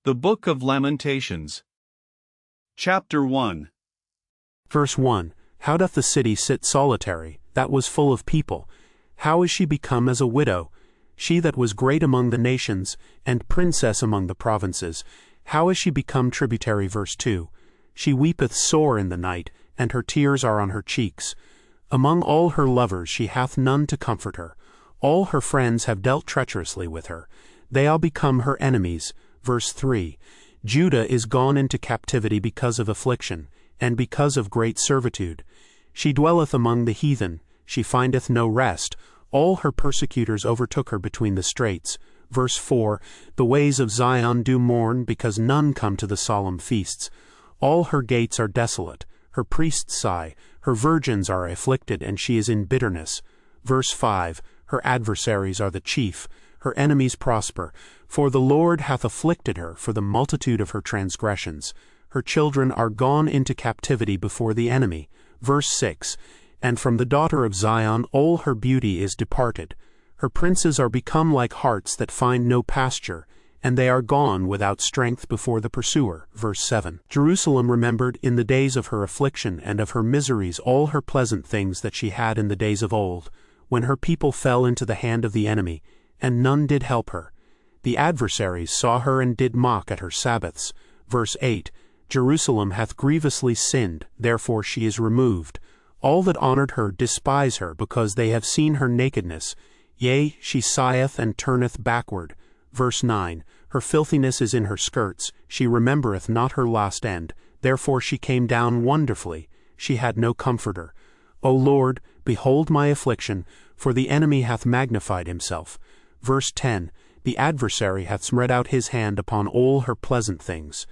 The Book of Lamentations. Chapter 1. Verse 1. How doth the city sit solitary, that was full of people? How is she become as a widow? She that was great among the nations, and princess among the provinces. How is she become tributary? Verse 2. She weepeth sore in the night, and her tears are on her cheeks. Among all her lovers she hath none to comfort her. All her friends have dealt treacherously with her. They are become her enemies. Verse 3. Judah is gone into captivity because of affliction, and because of great servitude. She dwelleth among the heathen, she findeth no rest. All her persecutors overtook her between the straits. Verse 4. The ways of Zion do mourn, because none come to the solemn feasts. All her gates are desolate, her priests sigh, her virgins are afflicted, and she is in bitterness. Verse 5. Her adversaries are the chief, her enemies prosper, for the Lord hath afflicted her for the multitude of her transgressions. Her children are gone into captivity before the enemy. Verse 6. And from the daughter of Zion all her beauty is departed. Her princes are become like harts that find no pasture, and they are gone without strength before the pursuer. Verse 7. Jerusalem remembered in the days of her affliction and of her miseries all her pleasant things that she had in the days of old, when her people fell into the hand of the enemy, and none did help her. The adversaries saw her and did mock at her Sabbaths. Verse 8. Jerusalem hath grievously sinned, therefore she is removed. All that honored her despise her, because they have seen her nakedness. Yea, she sigheth and turneth backward. Verse 9. Her filthiness is in her skirts, she remembereth not her last end, therefore she came down wonderfully, she had no comforter. O Lord, behold my affliction, for the enemy hath magnified himself. Verse 10. The adversary hath spread out his hand upon all her pleasant things.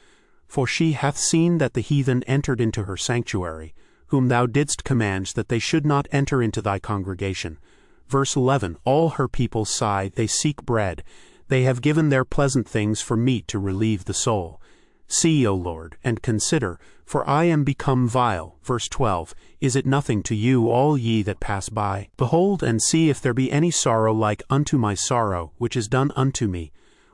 For she hath seen that the heathen entered into her sanctuary, whom thou didst command that they should not enter into thy congregation. Verse 11. All her people sigh, they seek bread. They have given their pleasant things for meat to relieve the soul. See, O Lord, and consider, for I am become vile. Verse 12. Is it nothing to you, all ye that pass by? Behold and see if there be any sorrow like unto my sorrow, which is done unto me,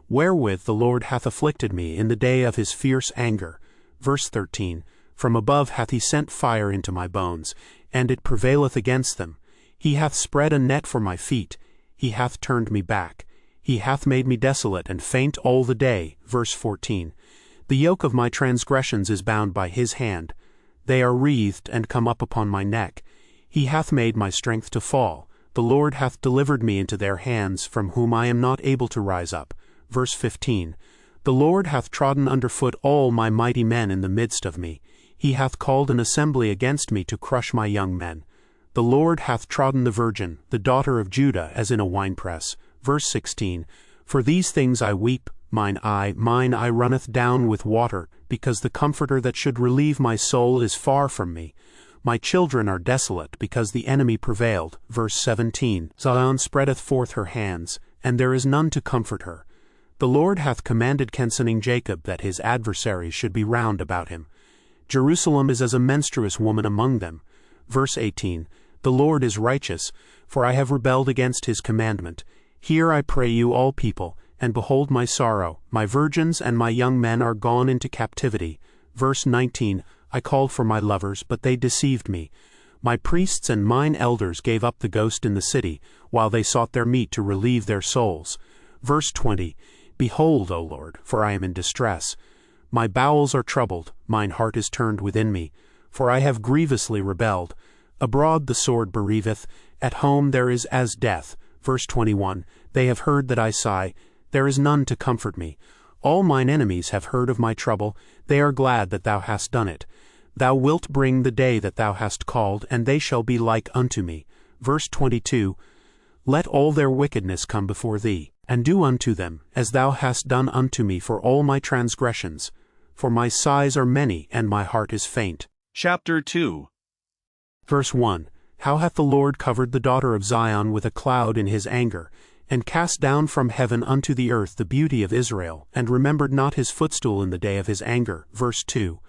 wherewith the Lord hath afflicted me in the day of his fierce anger. Verse 13. From above hath he sent fire into my bones, and it prevaileth against them. He hath spread a net for my feet, he hath turned me back. He hath made me desolate and faint all the day. Verse 14. The yoke of my transgressions is bound by his hand. They are wreathed and come up upon my neck. He hath made my strength to fall. The Lord hath delivered me into their hands, from whom I am not able to rise up. Verse 15. The Lord hath trodden under foot all my mighty men in the midst of me. He hath called an assembly against me to crush my young men. The Lord hath trodden the virgin, the daughter of Judah, as in a winepress. Verse 16. For these things I weep, mine eye runneth down with water, because the Comforter that should relieve my soul is far from me. My children are desolate, because the enemy prevailed. Verse 17. Zion spreadeth forth her hands, and there is none to comfort her. The Lord hath commanded concerning Jacob that his adversaries should be round about him. Jerusalem is as a menstruous woman among them. Verse 18. The Lord is righteous, for I have rebelled against his commandment. Hear, I pray you, all people, and behold my sorrow. My virgins and my young men are gone into captivity. Verse 19. I called for my lovers, but they deceived me. My priests and mine elders gave up the ghost in the city, while they sought their meat to relieve their souls. Verse 20. Behold, O Lord, for I am in distress. My bowels are troubled, mine heart is turned within me, for I have grievously rebelled. Abroad the sword bereaveth, at home there is as death. Verse 21. They have heard that I sigh, there is none to comfort me. All mine enemies have heard of my trouble, they are glad that thou hast done it. Thou wilt bring the day that thou hast called, and they shall be like unto me. Verse 22. Let all their wickedness come before thee, and do unto them, as thou hast done unto me for all my transgressions. For my sighs are many, and my heart is faint. Chapter 2. Verse 1. How hath the Lord covered the daughter of Zion with a cloud in his anger, and cast down from heaven unto the earth the beauty of Israel, and remembered not his footstool in the day of his anger. Verse 2.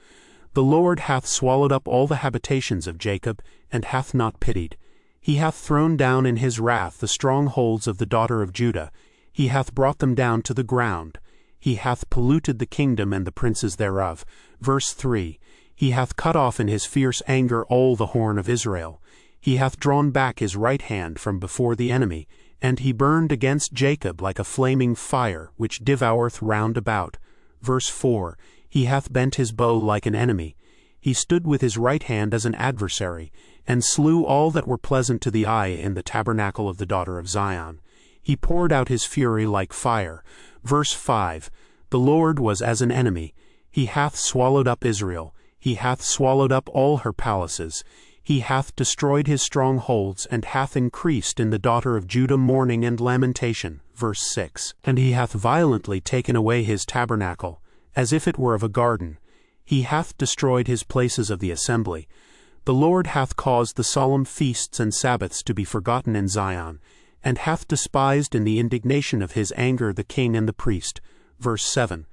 The Lord hath swallowed up all the habitations of Jacob, and hath not pitied. He hath thrown down in his wrath the strongholds of the daughter of Judah. He hath brought them down to the ground. He hath polluted the kingdom and the princes thereof. Verse 3. He hath cut off in his fierce anger all the horn of Israel. He hath drawn back his right hand from before the enemy, and he burned against Jacob like a flaming fire, which devoureth round about. Verse 4. He hath bent his bow like an enemy. He stood with his right hand as an adversary, and slew all that were pleasant to the eye in the tabernacle of the daughter of Zion. He poured out his fury like fire. Verse 5. The Lord was as an enemy. He hath swallowed up Israel. He hath swallowed up all her palaces. He hath destroyed his strongholds, and hath increased in the daughter of Judah mourning and lamentation. Verse 6. And he hath violently taken away his tabernacle, as if it were of a garden. He hath destroyed his places of the assembly. The Lord hath caused the solemn feasts and Sabbaths to be forgotten in Zion, and hath despised in the indignation of his anger the king and the priest. Verse 7.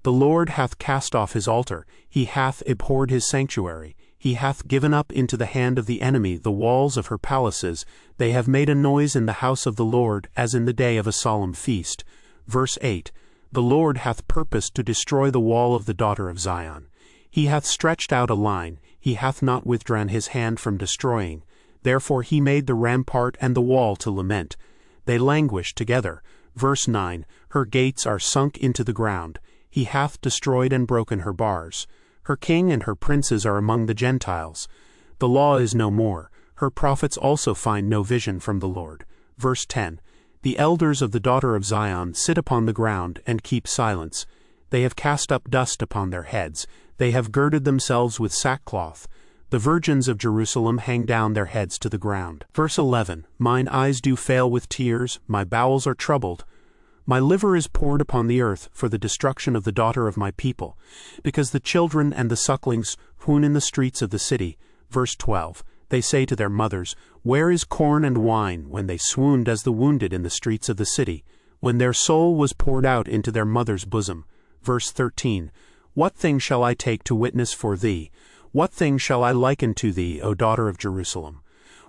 The Lord hath cast off his altar. He hath abhorred his sanctuary. He hath given up into the hand of the enemy the walls of her palaces. They have made a noise in the house of the Lord, as in the day of a solemn feast. Verse 8. The Lord hath purposed to destroy the wall of the daughter of Zion. He hath stretched out a line. He hath not withdrawn his hand from destroying. Therefore he made the rampart and the wall to lament. They languish together. Verse 9. Her gates are sunk into the ground. He hath destroyed and broken her bars. Her king and her princes are among the Gentiles. The law is no more. Her prophets also find no vision from the Lord. Verse 10. The elders of the daughter of Zion sit upon the ground and keep silence. They have cast up dust upon their heads. They have girded themselves with sackcloth. The virgins of Jerusalem hang down their heads to the ground. Verse 11. Mine eyes do fail with tears, my bowels are troubled. My liver is poured upon the earth for the destruction of the daughter of my people, because the children and the sucklings swoon in the streets of the city. Verse 12. They say to their mothers, Where is corn and wine, when they swooned as the wounded in the streets of the city, when their soul was poured out into their mother's bosom? Verse 13. What thing shall I take to witness for thee? What thing shall I liken to thee, O daughter of Jerusalem?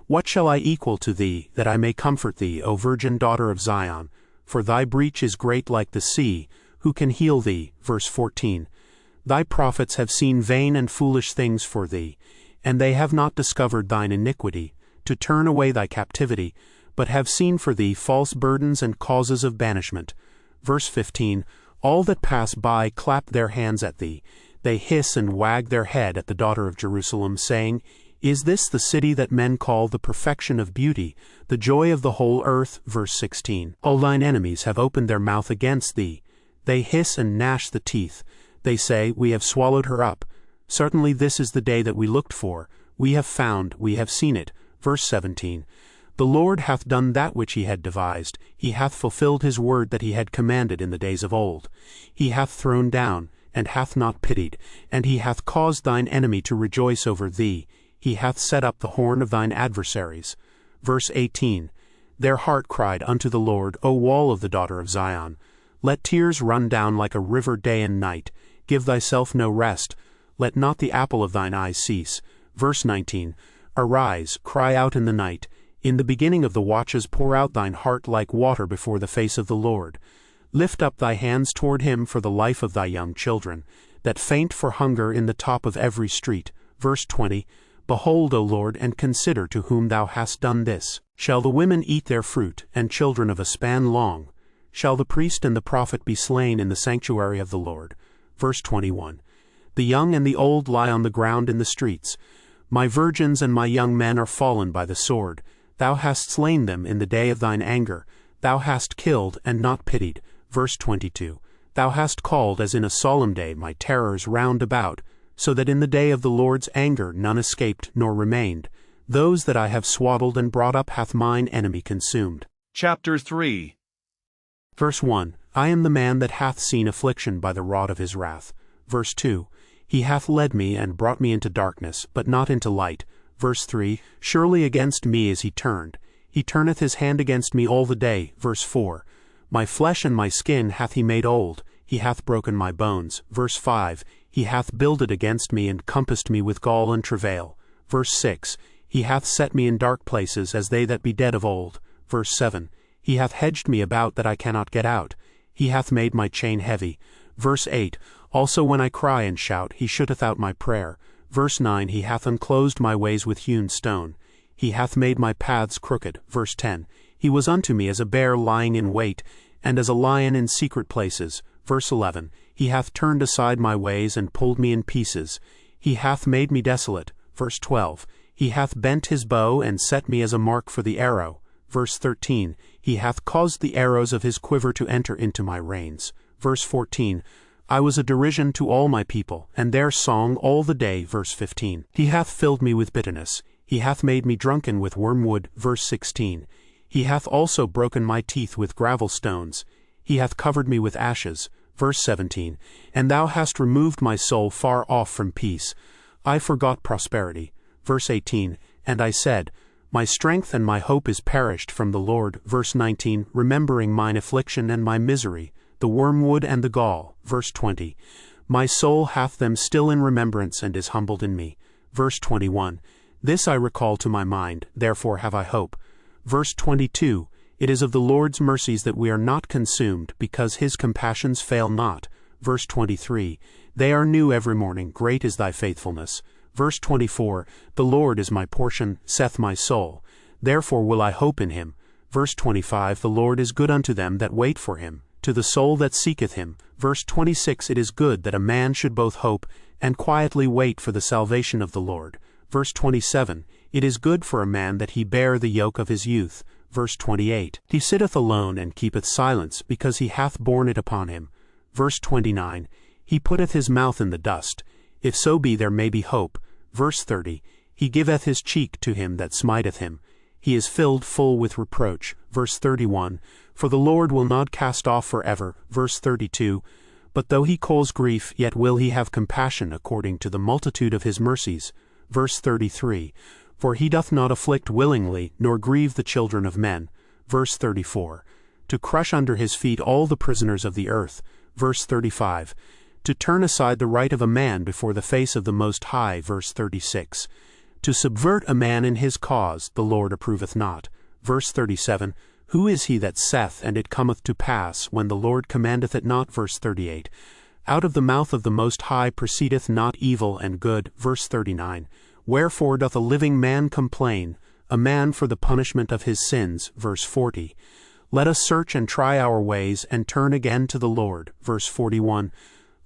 What shall I equal to thee, that I may comfort thee, O virgin daughter of Zion? For thy breach is great like the sea. Who can heal thee? Verse 14. Thy prophets have seen vain and foolish things for thee, and they have not discovered thine iniquity, to turn away thy captivity, but have seen for thee false burdens and causes of banishment. Verse 15. All that pass by clap their hands at thee. They hiss and wag their head at the daughter of Jerusalem, saying, Is this the city that men call the perfection of beauty, the joy of the whole earth? Verse 16. All thine enemies have opened their mouth against thee. They hiss and gnash the teeth. They say, We have swallowed her up. Certainly this is the day that we looked for. We have found, we have seen it. Verse 17. The Lord hath done that which he had devised. He hath fulfilled his word that he had commanded in the days of old. He hath thrown down, and hath not pitied, and he hath caused thine enemy to rejoice over thee. He hath set up the horn of thine adversaries. Verse 18. Their heart cried unto the Lord, O wall of the daughter of Zion. Let tears run down like a river day and night. Give thyself no rest. Let not the apple of thine eye cease. Verse 19. Arise, cry out in the night. In the beginning of the watches pour out thine heart like water before the face of the Lord. Lift up thy hands toward him for the life of thy young children, that faint for hunger in the top of every street. Verse 20. Behold, O Lord, and consider to whom thou hast done this. Shall the women eat their fruit, and children of a span long? Shall the priest and the prophet be slain in the sanctuary of the Lord? Verse 21. The young and the old lie on the ground in the streets. My virgins and my young men are fallen by the sword. Thou hast slain them in the day of thine anger. Thou hast killed and not pitied. Verse 22. Thou hast called as in a solemn day my terrors round about, so that in the day of the Lord's anger none escaped nor remained. Those that I have swaddled and brought up hath mine enemy consumed. Chapter 3. Verse 1. I am the man that hath seen affliction by the rod of his wrath. Verse 2. He hath led me and brought me into darkness, but not into light. Verse 3. Surely against me is he turned. He turneth his hand against me all the day. Verse 4. My flesh and my skin hath he made old. He hath broken my bones. Verse 5. He hath builded against me and compassed me with gall and travail. Verse 6. He hath set me in dark places as they that be dead of old. Verse 7. He hath hedged me about that I cannot get out. he hath made my chain heavy. Verse 8, also when I cry and shout, he shutteth out my prayer. Verse 9, he hath unclosed my ways with hewn stone. He hath made my paths crooked. Verse 10, he was unto me as a bear lying in wait, and as a lion in secret places. Verse 11, he hath turned aside my ways and pulled me in pieces. He hath made me desolate. Verse 12, he hath bent his bow and set me as a mark for the arrow. Verse 13, he hath caused the arrows of his quiver to enter into my reins. Verse 14, I was a derision to all my people, and their song all the day. Verse 15, he hath filled me with bitterness. He hath made me drunken with wormwood. Verse 16, he hath also broken my teeth with gravel stones. He hath covered me with ashes. Verse 17, and thou hast removed my soul far off from peace. I forgot prosperity. Verse 18, and I said, my strength and my hope is perished from the Lord. Verse 19, remembering mine affliction and my misery, the wormwood and the gall. Verse 20, my soul hath them still in remembrance and is humbled in me. Verse 21, this I recall to my mind, therefore have I hope. Verse 22, it is of the Lord's mercies that we are not consumed, because his compassions fail not. Verse 23, they are new every morning, great is thy faithfulness. Verse 24, the Lord is my portion, saith my soul, therefore will I hope in him. Verse 25, the Lord is good unto them that wait for him, to the soul that seeketh him. Verse 26, it is good that a man should both hope and quietly wait for the salvation of the Lord. Verse 27, it is good for a man that he bear the yoke of his youth. Verse 28, he sitteth alone and keepeth silence, because he hath borne it upon him. Verse 29, he putteth his mouth in the dust, if so be there may be hope. Verse 30, he giveth his cheek to him that smiteth him. He is filled full with reproach. Verse 31, for the Lord will not cast off forever. Verse 32, but though he cause grief, yet will he have compassion according to the multitude of his mercies. Verse 33, for he doth not afflict willingly, nor grieve the children of men. Verse 34, to crush under his feet all the prisoners of the earth. Verse 35, to turn aside the right of a man before the face of the Most High. Verse 36, to subvert a man in his cause, the Lord approveth not. Verse 37, who is he that saith, and it cometh to pass, when the Lord commandeth it not? Verse 38, out of the mouth of the Most High proceedeth not evil and good. Verse 39, wherefore doth a living man complain, a man for the punishment of his sins? Verse 40, let us search and try our ways, and turn again to the Lord. Verse 41,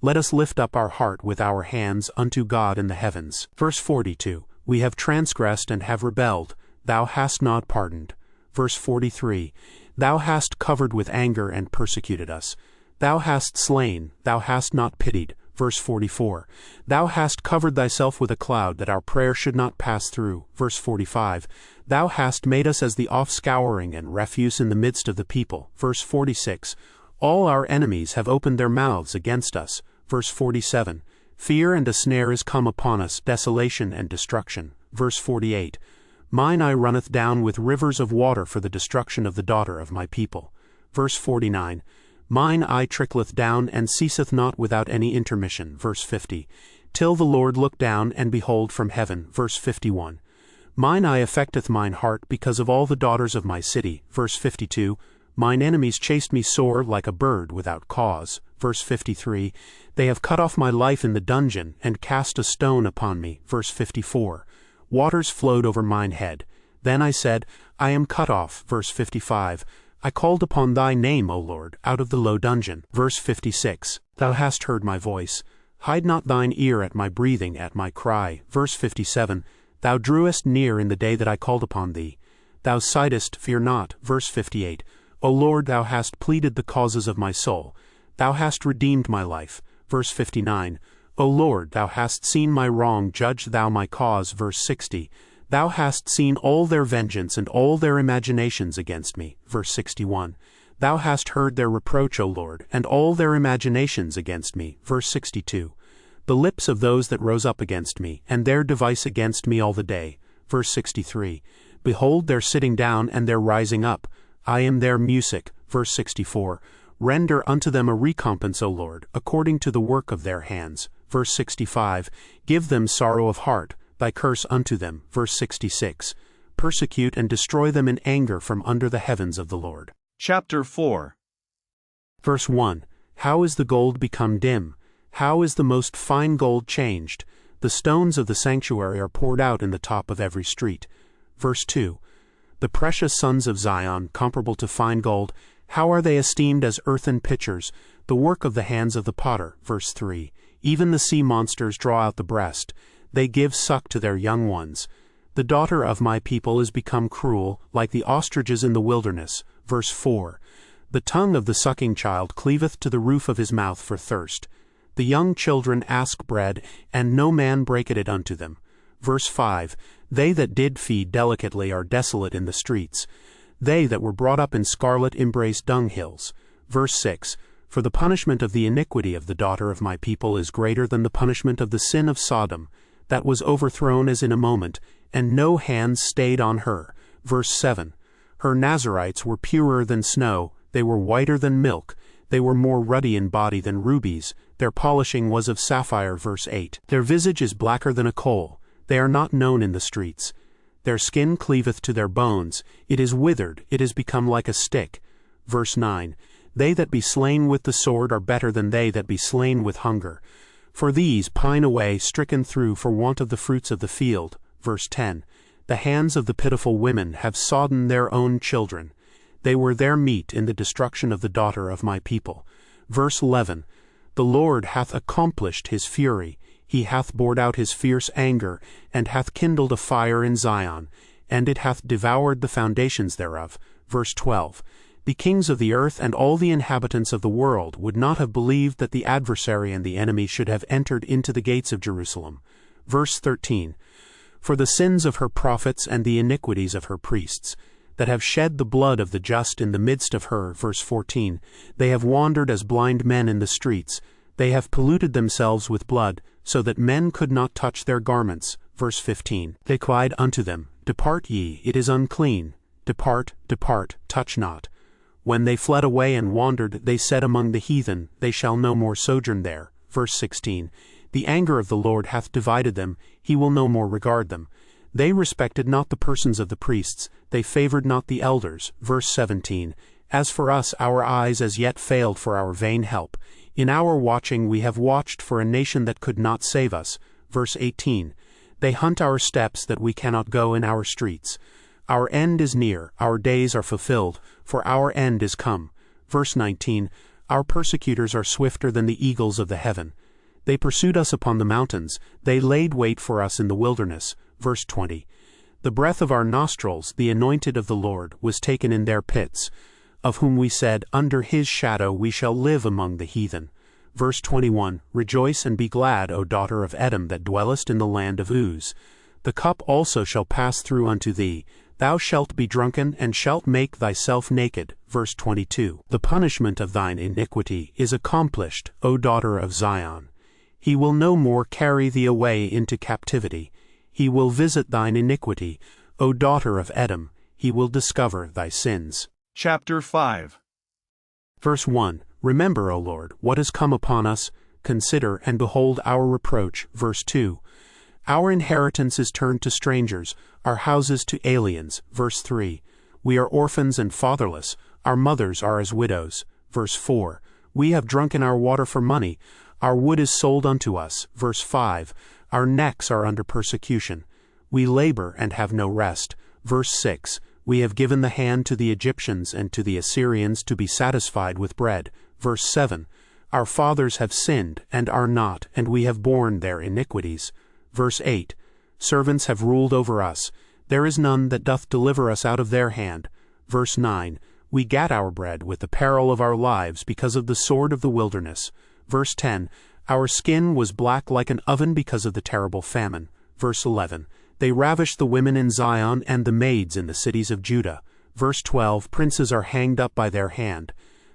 let us lift up our heart with our hands unto God in the heavens. Verse 42, we have transgressed and have rebelled, thou hast not pardoned. Verse 43, thou hast covered with anger and persecuted us. Thou hast slain, thou hast not pitied. Verse 44, thou hast covered thyself with a cloud, that our prayer should not pass through. Verse 45, thou hast made us as the offscouring and refuse in the midst of the people. Verse 46, all our enemies have opened their mouths against us. Verse 47, fear and a snare is come upon us, desolation and destruction. Verse 48, mine eye runneth down with rivers of water for the destruction of the daughter of my people. Verse 49, mine eye trickleth down and ceaseth not without any intermission. Verse 50, till the Lord look down and behold from heaven. Verse 51, mine eye affecteth mine heart because of all the daughters of my city. Verse 52, mine enemies chased me sore like a bird without cause. Verse 53, they have cut off my life in the dungeon, and cast a stone upon me. Verse 54, waters flowed over mine head. Then I said, I am cut off. Verse 55, I called upon thy name, O Lord, out of the low dungeon. Verse 56, thou hast heard my voice. Hide not thine ear at my breathing, at my cry. Verse 57, thou drewest near in the day that I called upon thee. Thou sightest, fear not. Verse 58, O Lord, thou hast pleaded the causes of my soul. Thou hast redeemed my life. Verse 59, O Lord, thou hast seen my wrong, judge thou my cause. Verse 60, thou hast seen all their vengeance and all their imaginations against me. Verse 61, thou hast heard their reproach, O Lord, and all their imaginations against me. Verse 62, the lips of those that rose up against me, and their device against me all the day. Verse 63, behold their sitting down and their rising up. I am their music. Verse 64, render unto them a recompense, O Lord, according to the work of their hands. Verse 65, give them sorrow of heart, thy curse unto them. Verse 66, persecute and destroy them in anger from under the heavens of the Lord. Chapter 4. Verse 1. How is the gold become dim? How is the most fine gold changed? The stones of the sanctuary are poured out in the top of every street. Verse 2. The precious sons of Zion, comparable to fine gold, how are they esteemed as earthen pitchers, the work of the hands of the potter. Verse 3. Even the sea monsters draw out the breast. They give suck to their young ones. The daughter of my people is become cruel, like the ostriches in the wilderness. Verse 4. The tongue of the sucking child cleaveth to the roof of his mouth for thirst. The young children ask bread, and no man breaketh it unto them. Verse 5. They that did feed delicately are desolate in the streets. They that were brought up in scarlet embrace dunghills. Verse 6. For the punishment of the iniquity of the daughter of my people is greater than the punishment of the sin of Sodom, that was overthrown as in a moment, and no hands stayed on her. Verse 7. Her Nazarites were purer than snow, they were whiter than milk, they were more ruddy in body than rubies, their polishing was of sapphire. Verse 8. Their visage is blacker than a coal, they are not known in the streets. Their skin cleaveth to their bones, it is withered, it is become like a stick. Verse 9. They that be slain with the sword are better than they that be slain with hunger. For these pine away, stricken through for want of the fruits of the field. Verse 10. The hands of the pitiful women have sodden their own children. They were their meat in the destruction of the daughter of my people. Verse 11. The Lord hath accomplished his fury. He hath poured out his fierce anger, and hath kindled a fire in Zion, and it hath devoured the foundations thereof. Verse 12. The kings of the earth and all the inhabitants of the world would not have believed that the adversary and the enemy should have entered into the gates of Jerusalem. Verse 13. For the sins of her prophets and the iniquities of her priests, that have shed the blood of the just in the midst of her. Verse 14. They have wandered as blind men in the streets. They have polluted themselves with blood, so that men could not touch their garments. Verse 15. They cried unto them, Depart ye, it is unclean. Depart, depart, touch not. When they fled away and wandered, they said among the heathen, They shall no more sojourn there. Verse 16. The anger of the Lord hath divided them, he will no more regard them. They respected not the persons of the priests, they favored not the elders. Verse 17. As for us, our eyes as yet failed for our vain help. In our watching we have watched for a nation that could not save us. Verse 18. They hunt our steps that we cannot go in our streets. Our end is near, our days are fulfilled, for our end is come. Verse 19. Our persecutors are swifter than the eagles of the heaven. They pursued us upon the mountains, they laid wait for us in the wilderness. Verse 20. The breath of our nostrils, the anointed of the Lord, was taken in their pits, of whom we said, Under his shadow we shall live among the heathen. Verse 21. Rejoice and be glad, O daughter of Edom, that dwellest in the land of Uz. The cup also shall pass through unto thee. Thou shalt be drunken, and shalt make thyself naked. Verse 22. The punishment of thine iniquity is accomplished, O daughter of Zion. He will no more carry thee away into captivity. He will visit thine iniquity, O daughter of Edom. He will discover thy sins. Chapter 5. Verse 1. Remember, O Lord, what is come upon us. Consider and behold our reproach. Verse 2. Our inheritance is turned to strangers, our houses to aliens. Verse 3. We are orphans and fatherless, our mothers are as widows. Verse 4. We have drunken our water for money, our wood is sold unto us. Verse 5. Our necks are under persecution. We labor and have no rest. Verse 6. We have given the hand to the Egyptians and to the Assyrians to be satisfied with bread. Verse 7. Our fathers have sinned and are not, and we have borne their iniquities. Verse 8. Servants have ruled over us. There is none that doth deliver us out of their hand. Verse 9. We gat our bread with the peril of our lives because of the sword of the wilderness. Verse 10. Our skin was black like an oven because of the terrible famine. Verse 11. They ravish the women in Zion and the maids in the cities of Judah. Verse 12. Princes are hanged up by their hand.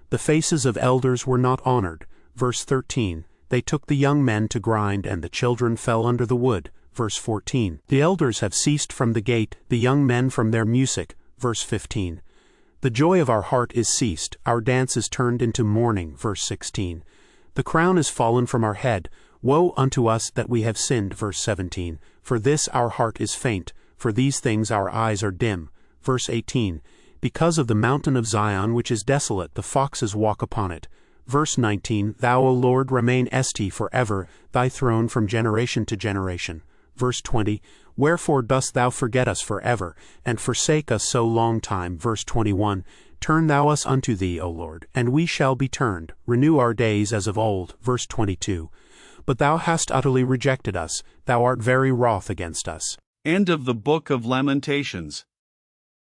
The faces of elders were not honored. Verse 13. They took the young men to grind, and the children fell under the wood. Verse 14. The elders have ceased from the gate, the young men from their music. Verse 15. The joy of our heart is ceased, our dance is turned into mourning. Verse 16. The crown is fallen from our head. Woe unto us that we have sinned. Verse 17. For this our heart is faint, for these things our eyes are dim. Verse 18. Because of the mountain of Zion which is desolate, the foxes walk upon it. Verse 19, Thou, O Lord, remain forever, thy throne from generation to generation. Verse 20, Wherefore dost thou forget us forever, and forsake us so long time? Verse 21, Turn thou us unto thee, O Lord, and we shall be turned. Renew our days as of old. Verse 22, But thou hast utterly rejected us, thou art very wroth against us. End of the Book of Lamentations.